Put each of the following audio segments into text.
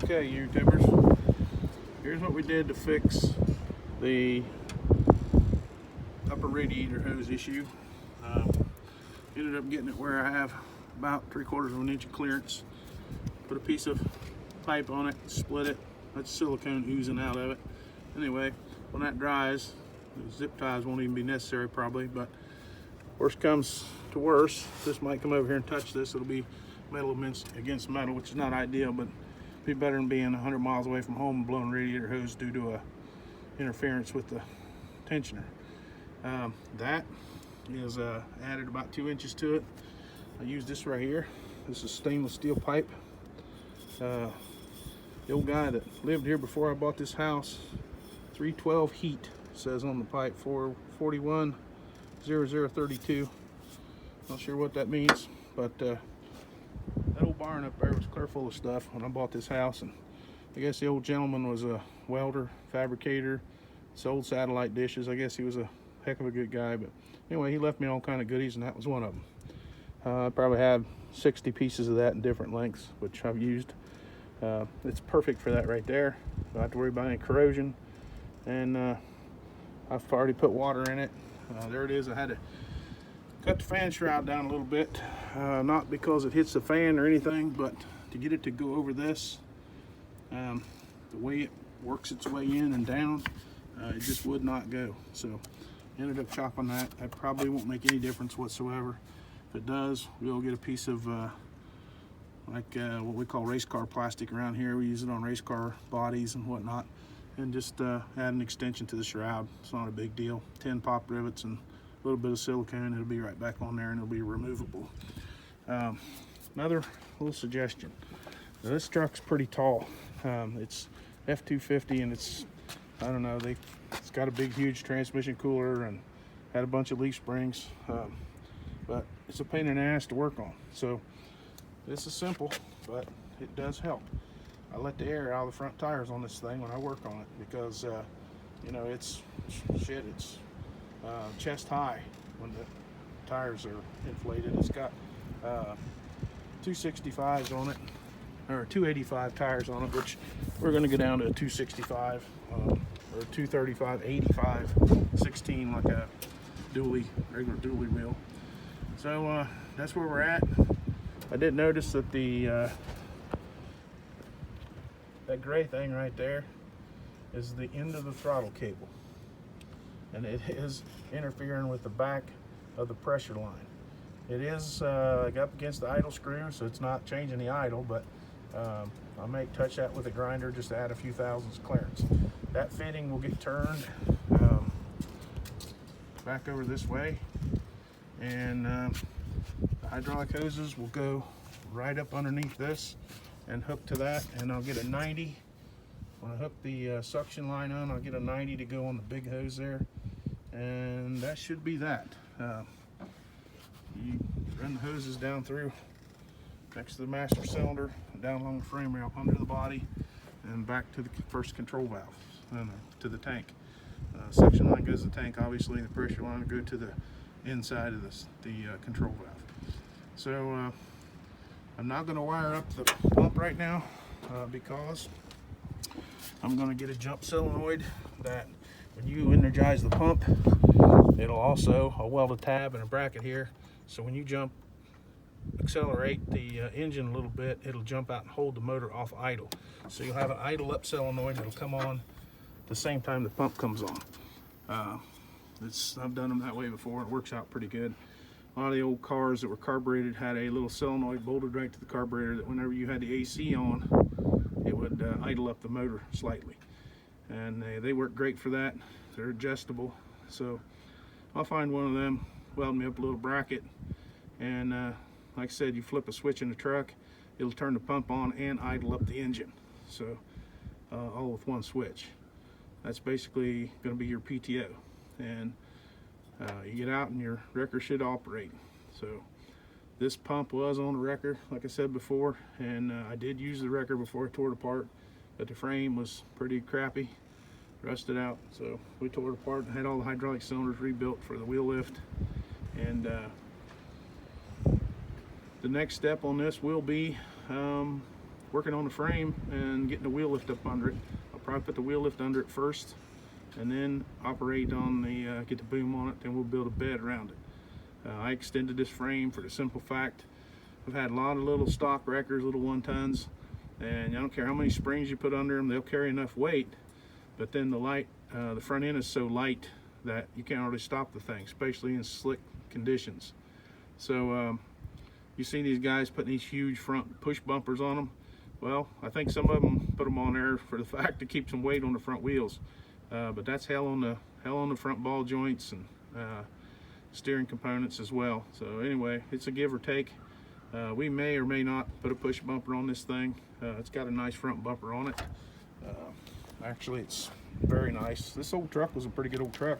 Okay, YouTubers, here's what we did to fix the upper radiator hose issue. Ended up getting it where I have about 3/4 of an inch of clearance. Put a piece of pipe on it, split it. That's silicone oozing out of it. Anyway, when that dries, the zip ties won't even be necessary probably, but worst comes to worse, this might come over here and touch this. It'll be metal against metal, which is not ideal, but be better than being 100 miles away from home and blowing radiator hose due to a interference with the tensioner. That is added about 2 inches to it. I use this right here. This is stainless steel pipe. The old guy that lived here before I bought this house, 312 heat says on the pipe, 4410032. Not sure what that means, but that old barn up there was clear full of stuff when I bought this house, and I guess the old gentleman was a welder, fabricator, sold satellite dishes. I guess he was a heck of a good guy, but anyway, he left me all kind of goodies, and that was one of them. I probably have 60 pieces of that in different lengths, which I've used. It's perfect for that right there. Don't have to worry about any corrosion, and I've already put water in it. There it is. I had to cut the fan shroud down a little bit, not because it hits the fan or anything, but to get it to go over this. The way it works its way in and down, it just would not go. So ended up chopping that. That probably won't make any difference whatsoever. If it does, we'll get a piece of what we call race car plastic around here. We use it on race car bodies and whatnot, and just add an extension to the shroud. It's not a big deal. 10 pop rivets and a little bit of silicone. It'll be right back on there, and it'll be removable. Another little suggestion. Now, this truck's pretty tall. It's F250, and it's, I don't know, it's got a big huge transmission cooler and had a bunch of leaf springs, but it's a pain in the ass to work on. So this is simple, but it does help. I let the air out of the front tires on this thing when I work on it, because you know, it's chest high when the tires are inflated. It's got 265s on it, or 285 tires on it, which we're going to go down to a 265 or 235 85 16, like a regular dually wheel. So that's where we're at. I did notice that that gray thing right there is the end of the throttle cable, and it is interfering with the back of the pressure line. It is up against the idle screw, so it's not changing the idle, but I may touch that with a grinder just to add a few thousandths clearance. That fitting will get turned back over this way, and the hydraulic hoses will go right up underneath this and hook to that, and I'll get a 90. When I hook the suction line on, I'll get a 90 to go on the big hose there, and that should be that. You run the hoses down through next to the master cylinder, down along the frame rail, under the body, and back to the first control valve, to the tank. Suction line goes to the tank, obviously. The pressure line will go to the inside of the control valve. So I'm not going to wire up the pump right now, because I'm going to get a jump solenoid that when you energize the pump, I'll weld a tab and a bracket here, so when you accelerate the engine a little bit, it'll jump out and hold the motor off idle. So you'll have an idle up solenoid that'll come on the same time the pump comes on. I've done them that way before. It works out pretty good. A lot of the old cars that were carbureted had a little solenoid bolted right to the carburetor that whenever you had the AC on, it would idle up the motor slightly. And they work great for that. They're adjustable. So I'll find one of them, weld me up a little bracket, and like I said, you flip a switch in the truck, it'll turn the pump on and idle up the engine. So all with one switch. That's basically going to be your PTO, and you get out and your wrecker should operate. So this pump was on the wrecker, like I said before, and I did use the wrecker before I tore it apart, but the frame was pretty crappy, rusted out. So we tore it apart and had all the hydraulic cylinders rebuilt for the wheel lift. And the next step on this will be working on the frame and getting the wheel lift up under it. I'll probably put the wheel lift under it first and then operate on the, get the boom on it, then we'll build a bed around it. I extended this frame for the simple fact I've had a lot of little stock wreckers, little 1-tons, and I don't care how many springs you put under them, they'll carry enough weight, but then the front end is so light that you can't hardly stop the thing, especially in slick conditions. So you see these guys putting these huge front push bumpers on them. Well, I think some of them put them on there for the fact to keep some weight on the front wheels, but that's hell on the front ball joints and steering components as well. So anyway, it's a give or take. We may or may not put a push bumper on this thing. It's got a nice front bumper on it. Actually, it's very nice. This old truck was a pretty good old truck.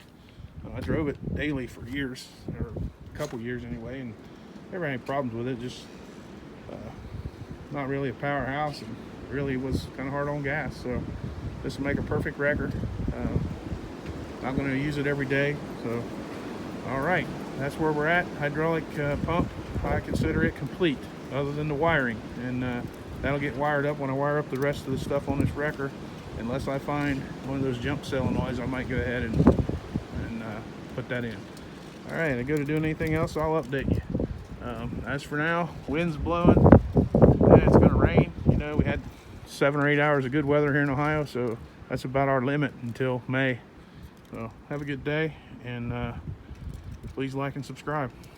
I drove it daily for years, or a couple years anyway, and never had any problems with it. Just not really a powerhouse, and really was kind of hard on gas. So this will make a perfect wrecker. Not going to use it every day. So all right, that's where we're at. Hydraulic pump, I consider it complete, other than the wiring, and that'll get wired up when I wire up the rest of the stuff on this wrecker. Unless I find one of those jump solenoids, I might go ahead and put that in. All right, I go to doing anything else, I'll update you. As for now, wind's blowing, and it's gonna rain. You know, we had 7 or 8 hours of good weather here in Ohio, so that's about our limit until May. So have a good day, and please like and subscribe.